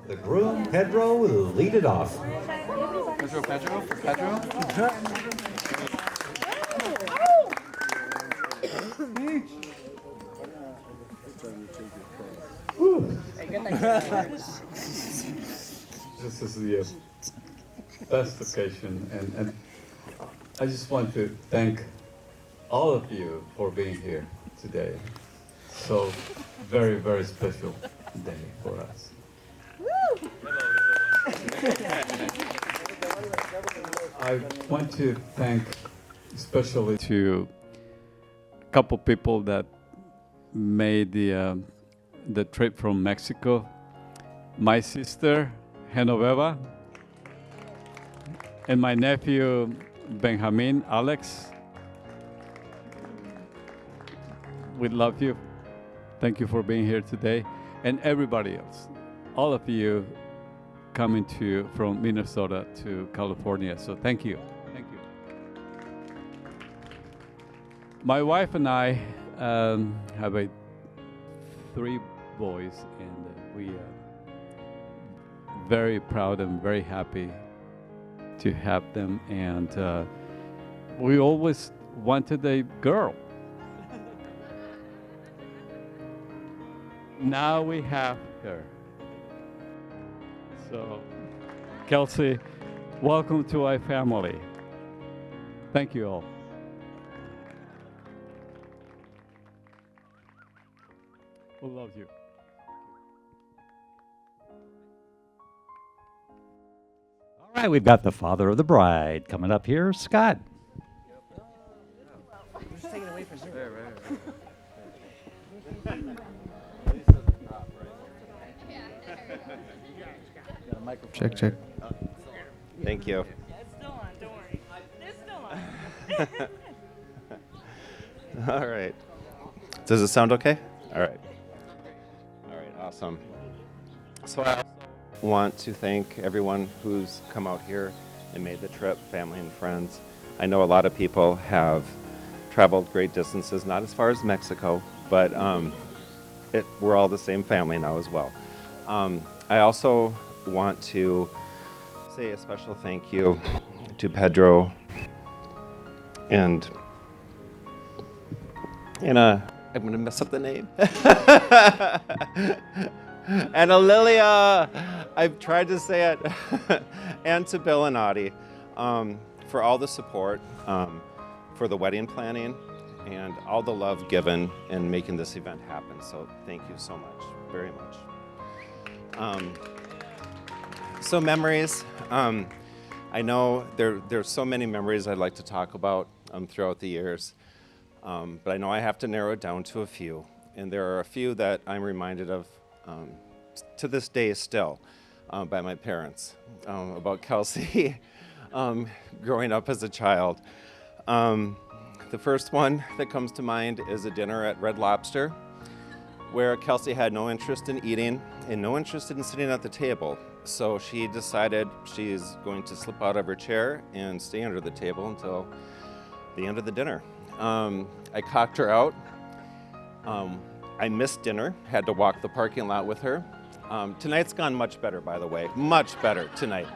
The groom, Pedro, will lead it off. Pedro. This is the best occasion, and I just want to thank all of you for being here today. So very, very special day for us. I want to thank especially to a couple people that made the trip from Mexico. My sister, Genoveva, and my nephew, Benjamin, Alex. We love you. Thank you for being here today. And everybody else, all of you coming from Minnesota to California. So thank you. Thank you. My wife and I have 3 boys, and we are very proud and very happy to have them. And we always wanted a girl. Now we have her. So, Kelsey, welcome to our family. Thank you all. We love you. All right, we've got the father of the bride coming up here, Scott. Just take it away from her. Check. Thank you. It's still on, don't worry. It's still on. All right. Does it sound okay? All right. All right, awesome. So I also want to thank everyone who's come out here and made the trip, family and friends. I know a lot of people have traveled great distances, not as far as Mexico, but we're all the same family now as well. I also want to say a special thank you to Pedro and I'm going to mess up the name. And Lilia, I've tried to say it, and to Bill and Audie for all the support, for the wedding planning, and all the love given in making this event happen. So thank you so much, very much. So memories, I know there's so many memories I'd like to talk about throughout the years, but I know I have to narrow it down to a few. And there are a few that I'm reminded of to this day still by my parents about Kelsey growing up as a child. The first one that comes to mind is a dinner at Red Lobster, where Kelsey had no interest in eating and no interest in sitting at the table. So she decided she's going to slip out of her chair and stay under the table until the end of the dinner. I cocked her out. I missed dinner, had to walk the parking lot with her. Tonight's gone much better, by the way, much better tonight.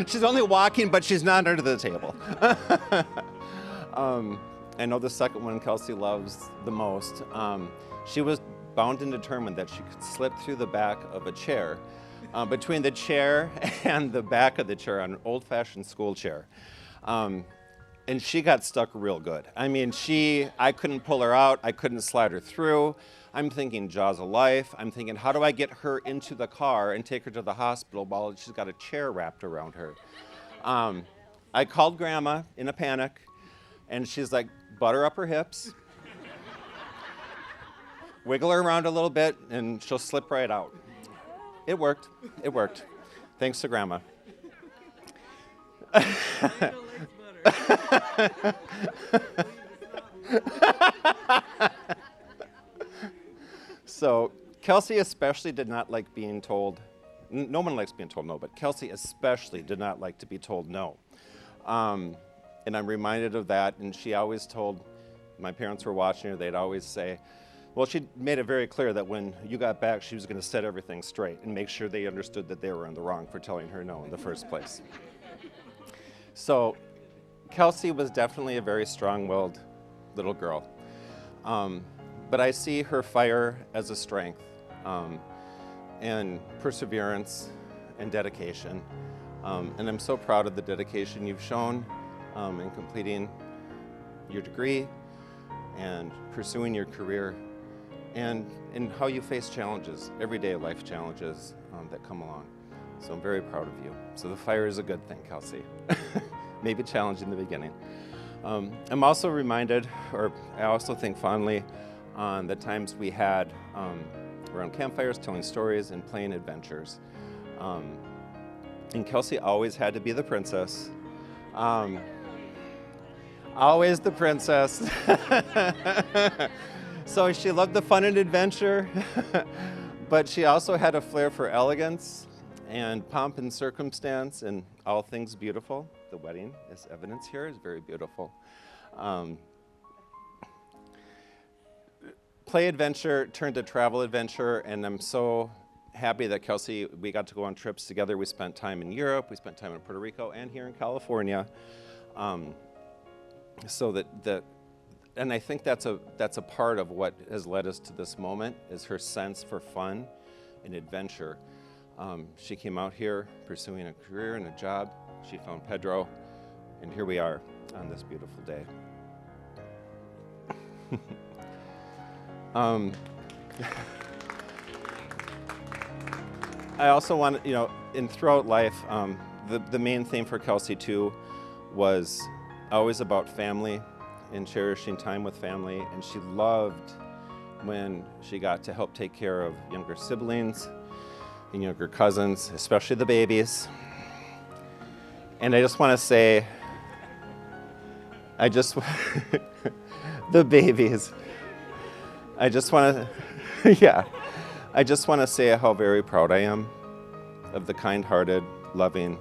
She's only walking, but she's not under the table. I know the second one Kelsey loves the most. She was bound and determined that she could slip through the back of a chair, between the chair and the back of the chair, on an old-fashioned school chair. And she got stuck real good. I mean, I couldn't pull her out. I couldn't slide her through. I'm thinking jaws of life. I'm thinking, how do I get her into the car and take her to the hospital while she's got a chair wrapped around her? I called Grandma in a panic, and she's like, butter up her hips, wiggle her around a little bit, and she'll slip right out. It worked. It worked. Thanks to Grandma. So Kelsey especially did not like being told, no one likes being told no, but Kelsey especially did not like to be told no. And I'm reminded of that, and she always told, my parents were watching her, they'd always say, Well, she made it very clear that when you got back, she was going to set everything straight and make sure they understood that they were in the wrong for telling her no in the first place. So Kelsey was definitely a very strong-willed little girl. But I see her fire as a strength, and perseverance and dedication. And I'm so proud of the dedication you've shown in completing your degree and pursuing your career, and in how you face challenges, everyday life challenges that come along. So I'm very proud of you. So the fire is a good thing, Kelsey. Maybe challenging in the beginning. I'm also reminded, or I also think fondly, on the times we had around campfires, telling stories and playing adventures. And Kelsey always had to be the princess. Always the princess. So she loved the fun and adventure, but she also had a flair for elegance and pomp and circumstance and all things beautiful. The wedding, as evidence here, is very beautiful. Play adventure turned to travel adventure, and I'm so happy that Kelsey, we got to go on trips together. We spent time in Europe, we spent time in Puerto Rico, and here in California. And I think that's a part of what has led us to this moment, is her sense for fun and adventure. She came out here pursuing a career and a job. She found Pedro, and here we are on this beautiful day. I also want to, throughout life, the main theme for Kelsey too was always about family and cherishing time with family, and she loved when she got to help take care of younger siblings and younger cousins, especially the babies. And I just want to say, the babies. I just want to say how very proud I am of the kind-hearted, loving,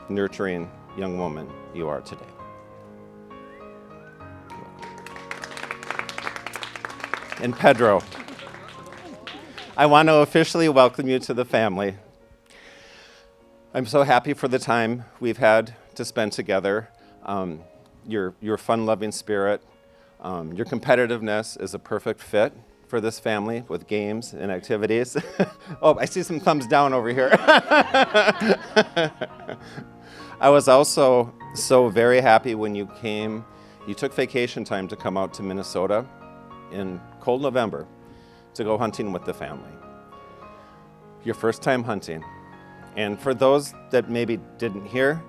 nurturing young woman you are today. And Pedro, I want to officially welcome you to the family. I'm so happy for the time we've had to spend together. Your fun-loving spirit, your competitiveness is a perfect fit for this family with games and activities. Oh, I see some thumbs down over here. I was also so very happy when you came. You took vacation time to come out to Minnesota in cold November to go hunting with the family. Your first time hunting. And for those that maybe didn't hear,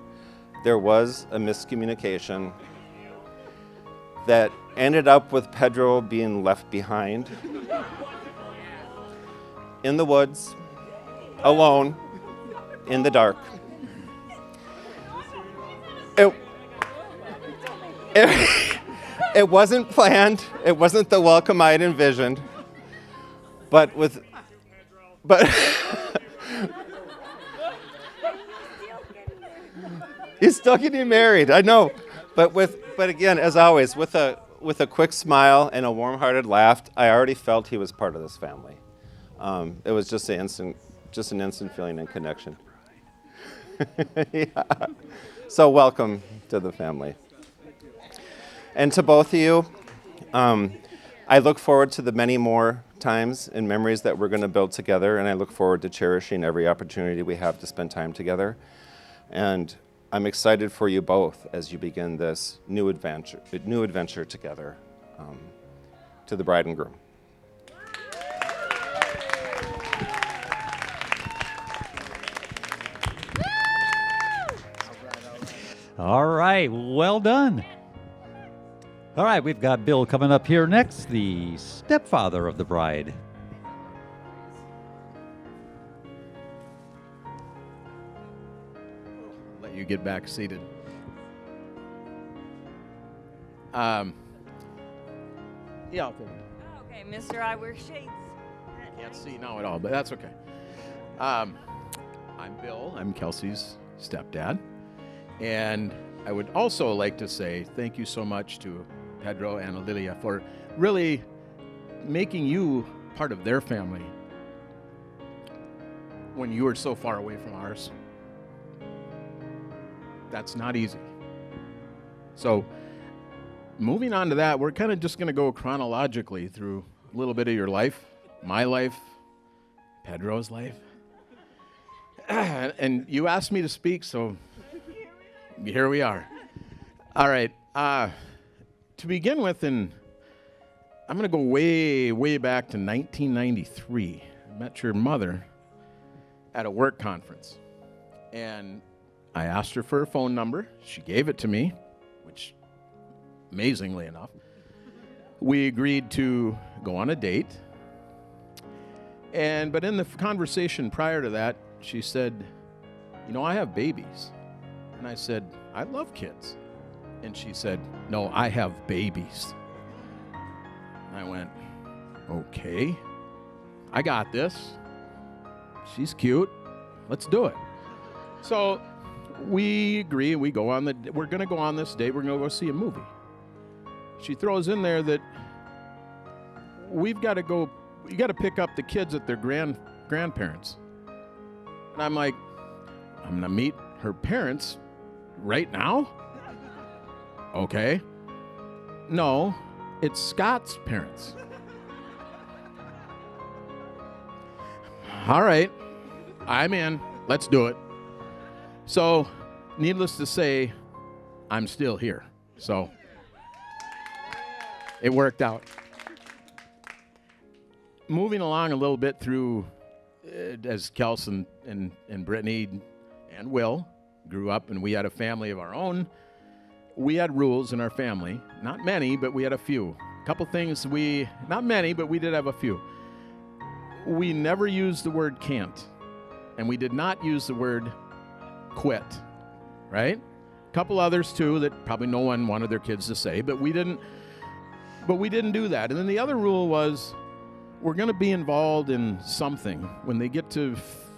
there was a miscommunication that ended up with Pedro being left behind in the woods, alone, in the dark. It wasn't planned. It wasn't the welcome I had envisioned. But he's still getting married. I know. But again, as always, with a quick smile and a warm-hearted laugh, I already felt he was part of this family. It was just an instant feeling and connection. Yeah. So welcome to the family. And to both of you, I look forward to the many more times and memories that we're going to build together, and I look forward to cherishing every opportunity we have to spend time together. And I'm excited for you both as you begin this new adventure together, to the bride and groom. All right, well done. All right, we've got Bill coming up here next, the stepfather of the bride. Let you get back seated. Yeah, I'll take it. Okay, mister, I wear shades. Can't see now at all, but that's okay. I'm Bill. I'm Kelsey's stepdad. And I would also like to say thank you so much to Pedro and Olilia for really making you part of their family when you are so far away from ours. That's not easy. So, moving on to that, we're kind of just going to go chronologically through a little bit of your life, my life, Pedro's life. And you asked me to speak, so here we are. All right. To begin with, I'm going to go way, way back to 1993. I met your mother at a work conference. And I asked her for her phone number. She gave it to me, which, amazingly enough, we agreed to go on a date. But in the conversation prior to that, she said, I have babies. And I said, I love kids. And she said, no, I have babies. And I went, okay, I got this. She's cute. Let's do it. So we agree, we're going to go on this date. We're going to go see a movie. She throws in there that you got to pick up the kids at their grandparents. And I'm like, I'm going to meet her parents right now? Okay. No, it's Scott's parents. All right, I'm in. Let's do it. So, needless to say, I'm still here. So, it worked out. Moving along a little bit through, as Kelsey and Brittany and Will grew up, and we had a family of our own, we had rules in our family. Not many, but we had a few. A couple things not many, but we did have a few. We never used the word can't, and we did not use the word quit, right? A couple others too that probably no one wanted their kids to say, but we didn't do that. And then the other rule was we're going to be involved in something. When they get to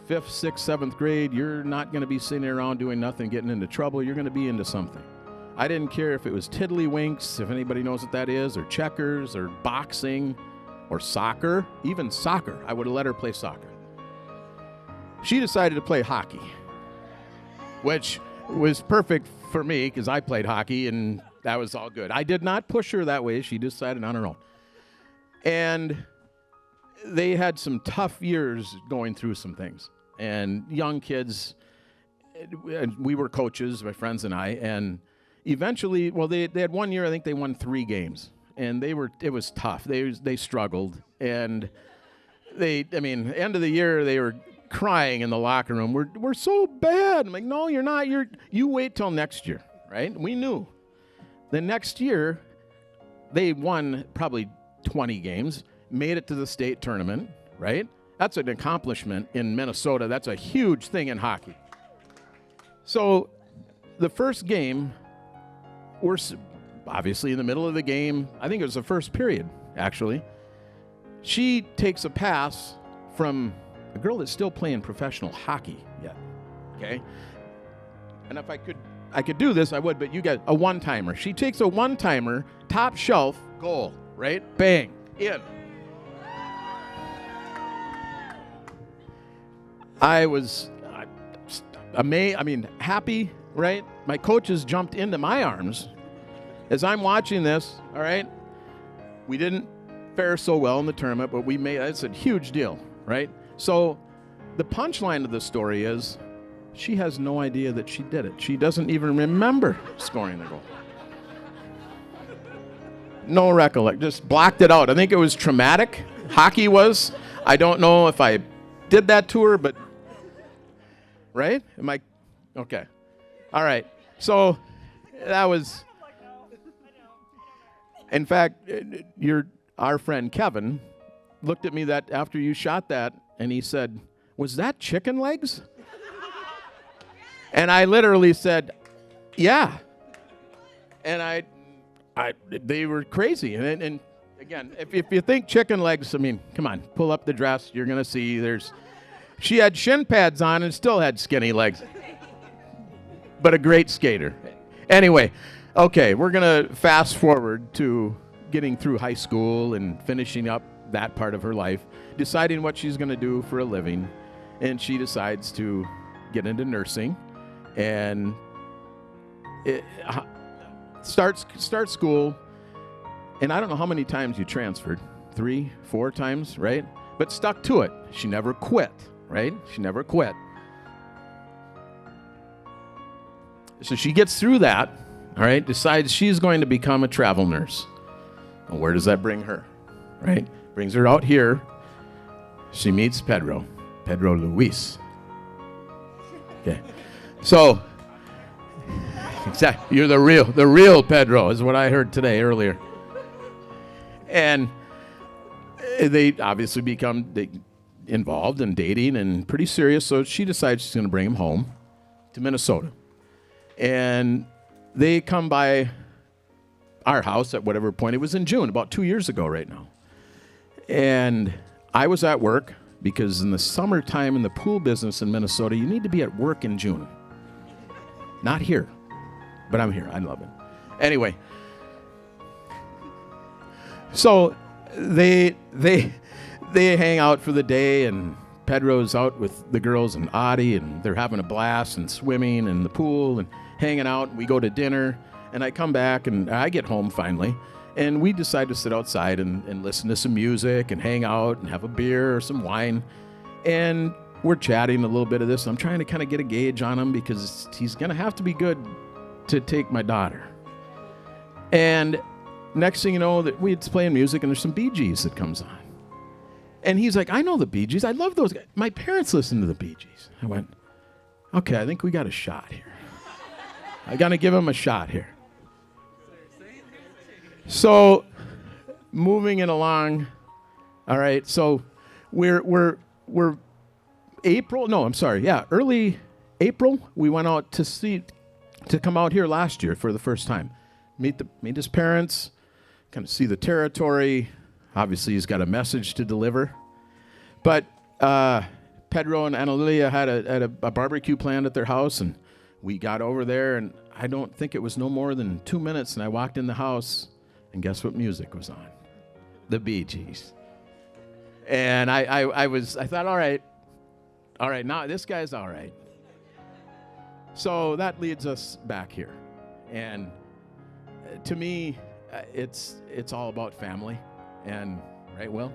5th, 6th, 7th grade, you're not going to be sitting around doing nothing, getting into trouble. You're going to be into something. I didn't care if it was tiddlywinks, if anybody knows what that is, or checkers, or boxing, or soccer. Even soccer. I would have let her play soccer. She decided to play hockey, which was perfect for me because I played hockey and that was all good. I did not push her that way. She decided on her own. And they had some tough years going through some things. And young kids, we were coaches, my friends and I, and eventually, they had one year, I think they won 3 games. And it was tough. They struggled. And end of the year, they were crying in the locker room. We're so bad. I'm like, no, you're not. You wait till next year, right? We knew. The next year, they won probably 20 games, made it to the state tournament, right? That's an accomplishment in Minnesota. That's a huge thing in hockey. So the first game, we're obviously in the middle of the game. I think it was the first period, actually. She takes a pass from a girl that's still playing professional hockey yet, okay? And if I could do this, I would, but you got a one-timer. She takes a one-timer, top shelf, goal, right? Bang, in. I was amazed, happy, right? My coaches jumped into my arms as I'm watching this, all right? We didn't fare so well in the tournament, but it's a huge deal, right? So the punchline of the story is she has no idea that she did it. She doesn't even remember scoring the goal. No recollection, just blocked it out. I think it was traumatic. Hockey was. I don't know if I did that to her, but, right? Okay. All right. So that was, in fact, our friend Kevin looked at me that after you shot that, and he said, "Was that chicken legs?" And I literally said, "Yeah." And they were crazy. And again, if you think chicken legs, come on, pull up the dress. You're going to see she had shin pads on and still had skinny legs. But a great skater. Anyway, okay, we're going to fast forward to getting through high school and finishing up that part of her life, deciding what she's going to do for a living. And she decides to get into nursing and start school. And I don't know how many times you transferred, 3, 4 times, right? But stuck to it. She never quit, right? She never quit. So she gets through that, all right, decides she's going to become a travel nurse. And where does that bring her, right? Brings her out here. She meets Pedro Luis. Okay. So, exactly, you're the real Pedro is what I heard today earlier. And they obviously become involved in dating and pretty serious, so she decides she's going to bring him home to Minnesota. And they come by our house at whatever point. It was in June, about 2 years ago right now. And I was at work because in the summertime in the pool business in Minnesota, you need to be at work in June. Not here, but I'm here. I love it. Anyway, so they hang out for the day, and Pedro's out with the girls and Audie, and they're having a blast and swimming in the pool and hanging out. We go to dinner, and I come back, and I get home finally, and we decide to sit outside and listen to some music and hang out and have a beer or some wine. And we're chatting a little bit of this. I'm trying to kind of get a gauge on him because he's going to have to be good to take my daughter. And next thing you know, that we're playing music, and there's some Bee Gees that comes on. And he's like, I know the Bee Gees. I love those guys. My parents listen to the Bee Gees. I went, okay, I think we got a shot here. I got to give him a shot here. So, moving it along. All right, so we're early April. We went out to come out here last year for the first time. Meet his parents, kind of see the territory. Obviously, he's got a message to deliver. But Pedro and Annalillia had a barbecue planned at their house, and we got over there, and I don't think it was no more than 2 minutes, and I walked in the house, and guess what music was on? The Bee Gees. And I thought, all right, now this guy's all right. So that leads us back here. And to me, it's all about family. And, right, Will?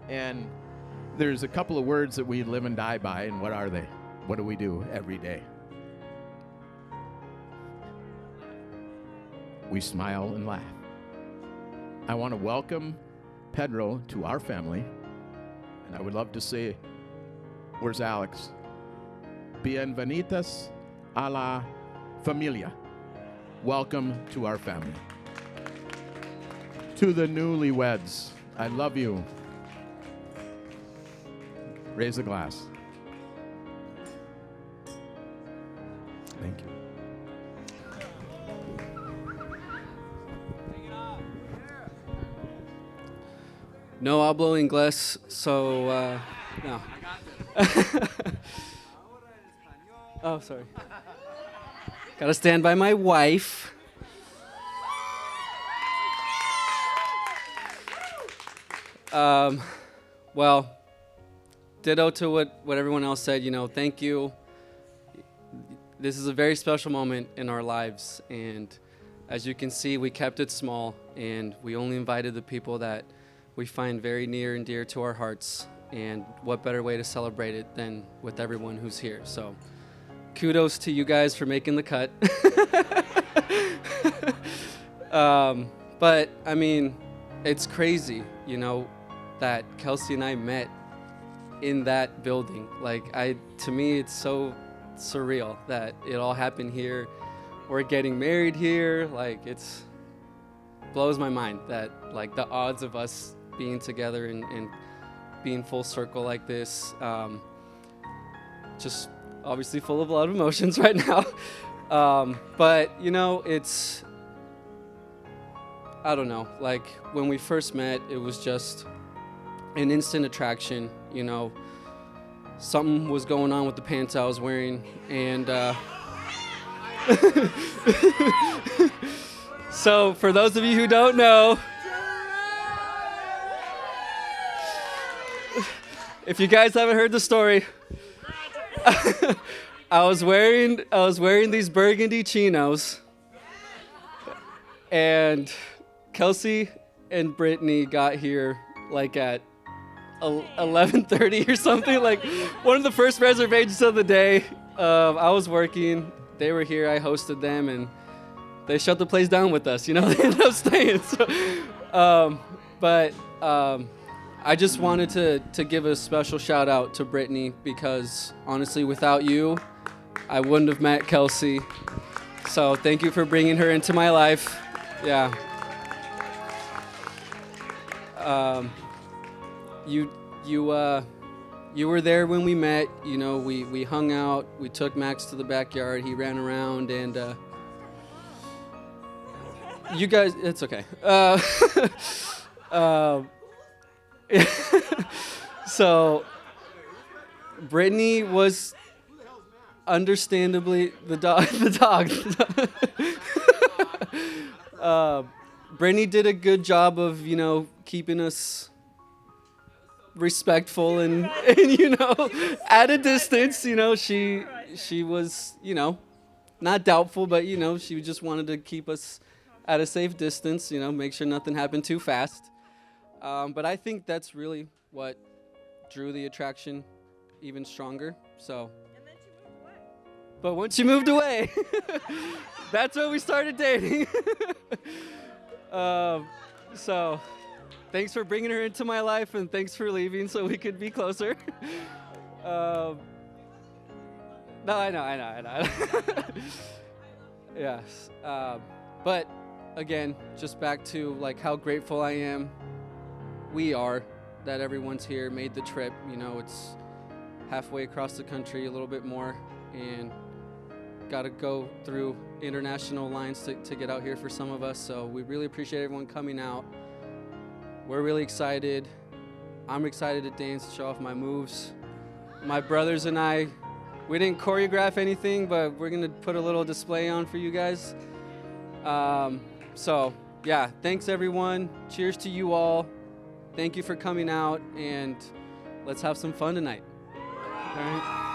And there's a couple of words that we live and die by, and what are they? What do we do every day? We smile and laugh. I want to welcome Pedro to our family, and I would love to say, where's Alex? Bienvenidas a la familia. Welcome to our family. To the newlyweds, I love you. Raise a glass. Thank you. No hablo inglés, so no. Oh, sorry. Gotta stand by my wife. Well, ditto to what everyone else said. Thank you. This is a very special moment in our lives, and as you can see, we kept it small, and we only invited the people that we find very near and dear to our hearts, and what better way to celebrate it than with everyone who's here. So kudos to you guys for making the cut. But I mean, it's crazy, that Kelsey and I met in that building. To me, it's so surreal that it all happened here. We're getting married here. It's blows my mind that the odds of us being together and being full circle like this, just obviously full of a lot of emotions right now. But it's, I don't know, when we first met, it was just an instant attraction. Something was going on with the pants I was wearing, and so for those of you who don't know, if you guys haven't heard the story, I was wearing these burgundy chinos, and Kelsey and Brittany got here like at 11:30 or something, like one of the first reservations of the day. I was working, they were here, I hosted them, and they shut the place down with us. They ended up staying. So, I just wanted to give a special shout out to Brittany, because honestly, without you, I wouldn't have met Kelsey. So thank you for bringing her into my life. Yeah. You were there when we met. We hung out. We took Max to the backyard. He ran around, and you guys. It's okay. So Brittany was understandably the dog. Brittany did a good job of keeping us respectful and at a distance. She was not doubtful, but she just wanted to keep us at a safe distance. Make sure nothing happened too fast. But I think that's really what drew the attraction even stronger. So. And then she moved away. But once she moved away, that's when we started dating. So, thanks for bringing her into my life, and thanks for leaving so we could be closer. No, I know. Yes. But again, just back to how grateful I am. We are that everyone's here, made the trip. It's halfway across the country, a little bit more, and got to go through international lines to get out here for some of us. So we really appreciate everyone coming out. We're really excited. I'm excited to dance, show off my moves. My brothers and I, we didn't choreograph anything, but we're going to put a little display on for you guys. So yeah, thanks everyone. Cheers to you all. Thank you for coming out, and let's have some fun tonight. All right.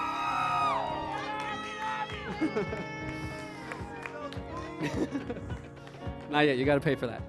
Not yet. You got to pay for that.